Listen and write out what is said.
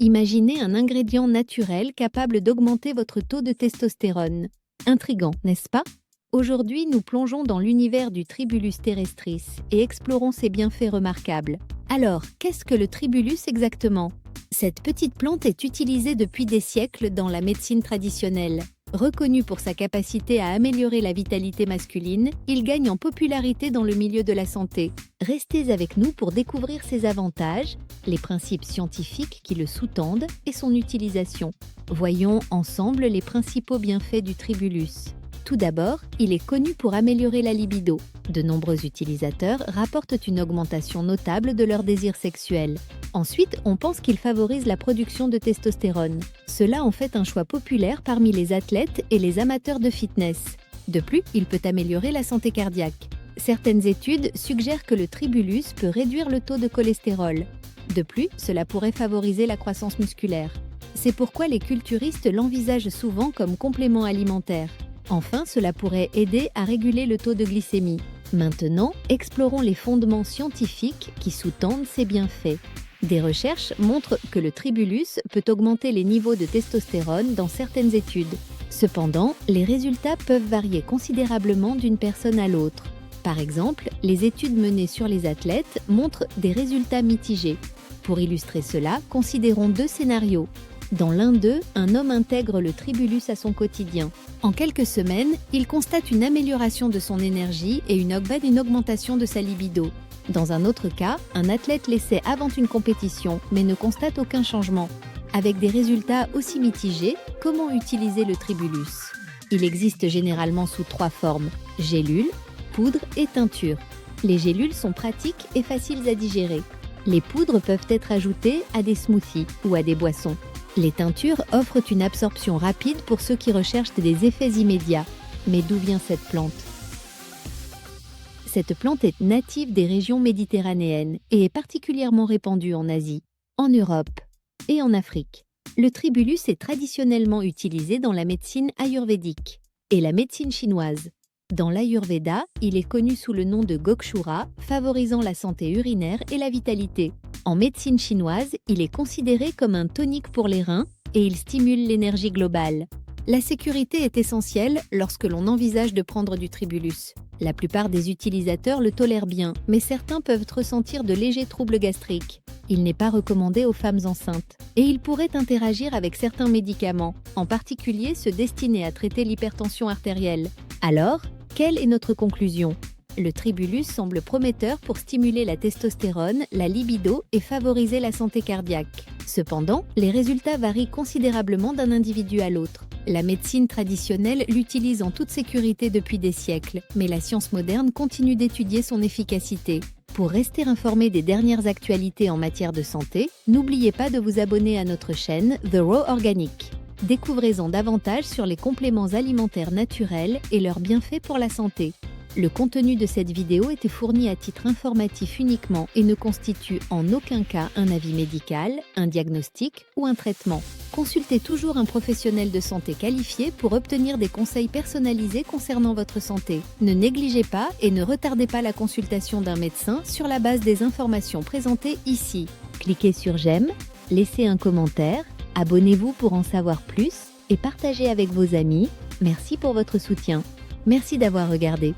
Imaginez un ingrédient naturel capable d'augmenter votre taux de testostérone. Intriguant, n'est-ce pas? Aujourd'hui, nous plongeons dans l'univers du Tribulus terrestris et explorons ses bienfaits remarquables. Alors, qu'est-ce que le Tribulus exactement? Cette petite plante est utilisée depuis des siècles dans la médecine traditionnelle. Reconnu pour sa capacité à améliorer la vitalité masculine, il gagne en popularité dans le milieu de la santé. Restez avec nous pour découvrir ses avantages, les principes scientifiques qui le sous-tendent et son utilisation. Voyons ensemble les principaux bienfaits du Tribulus. Tout d'abord, il est connu pour améliorer la libido. De nombreux utilisateurs rapportent une augmentation notable de leur désir sexuel. Ensuite, on pense qu'il favorise la production de testostérone. Cela en fait un choix populaire parmi les athlètes et les amateurs de fitness. De plus, il peut améliorer la santé cardiaque. Certaines études suggèrent que le Tribulus peut réduire le taux de cholestérol. De plus, cela pourrait favoriser la croissance musculaire. C'est pourquoi les culturistes l'envisagent souvent comme complément alimentaire. Enfin, cela pourrait aider à réguler le taux de glycémie. Maintenant, explorons les fondements scientifiques qui sous-tendent ces bienfaits. Des recherches montrent que le Tribulus peut augmenter les niveaux de testostérone dans certaines études. Cependant, les résultats peuvent varier considérablement d'une personne à l'autre. Par exemple, les études menées sur les athlètes montrent des résultats mitigés. Pour illustrer cela, considérons deux scénarios. Dans l'un d'eux, un homme intègre le Tribulus à son quotidien. En quelques semaines, il constate une amélioration de son énergie et une augmentation de sa libido. Dans un autre cas, un athlète l'essaie avant une compétition, mais ne constate aucun changement. Avec des résultats aussi mitigés, comment utiliser le Tribulus? Il existe généralement sous 3 formes: gélules, poudre et teinture. Les gélules sont pratiques et faciles à digérer. Les poudres peuvent être ajoutées à des smoothies ou à des boissons. Les teintures offrent une absorption rapide pour ceux qui recherchent des effets immédiats. Mais d'où vient cette plante? Cette plante est native des régions méditerranéennes et est particulièrement répandue en Asie, en Europe et en Afrique. Le Tribulus est traditionnellement utilisé dans la médecine ayurvédique et la médecine chinoise. Dans l'Ayurveda, il est connu sous le nom de Gokshura, favorisant la santé urinaire et la vitalité. En médecine chinoise, il est considéré comme un tonique pour les reins et il stimule l'énergie globale. La sécurité est essentielle lorsque l'on envisage de prendre du Tribulus. La plupart des utilisateurs le tolèrent bien, mais certains peuvent ressentir de légers troubles gastriques. Il n'est pas recommandé aux femmes enceintes. Et il pourrait interagir avec certains médicaments, en particulier ceux destinés à traiter l'hypertension artérielle. Alors, quelle est notre conclusion? Le Tribulus semble prometteur pour stimuler la testostérone, la libido et favoriser la santé cardiaque. Cependant, les résultats varient considérablement d'un individu à l'autre. La médecine traditionnelle l'utilise en toute sécurité depuis des siècles, mais la science moderne continue d'étudier son efficacité. Pour rester informé des dernières actualités en matière de santé, n'oubliez pas de vous abonner à notre chaîne The Raw Organic. Découvrez-en davantage sur les compléments alimentaires naturels et leurs bienfaits pour la santé. Le contenu de cette vidéo était fourni à titre informatif uniquement et ne constitue en aucun cas un avis médical, un diagnostic ou un traitement. Consultez toujours un professionnel de santé qualifié pour obtenir des conseils personnalisés concernant votre santé. Ne négligez pas et ne retardez pas la consultation d'un médecin sur la base des informations présentées ici. Cliquez sur j'aime, laissez un commentaire, abonnez-vous pour en savoir plus et partagez avec vos amis. Merci pour votre soutien. Merci d'avoir regardé.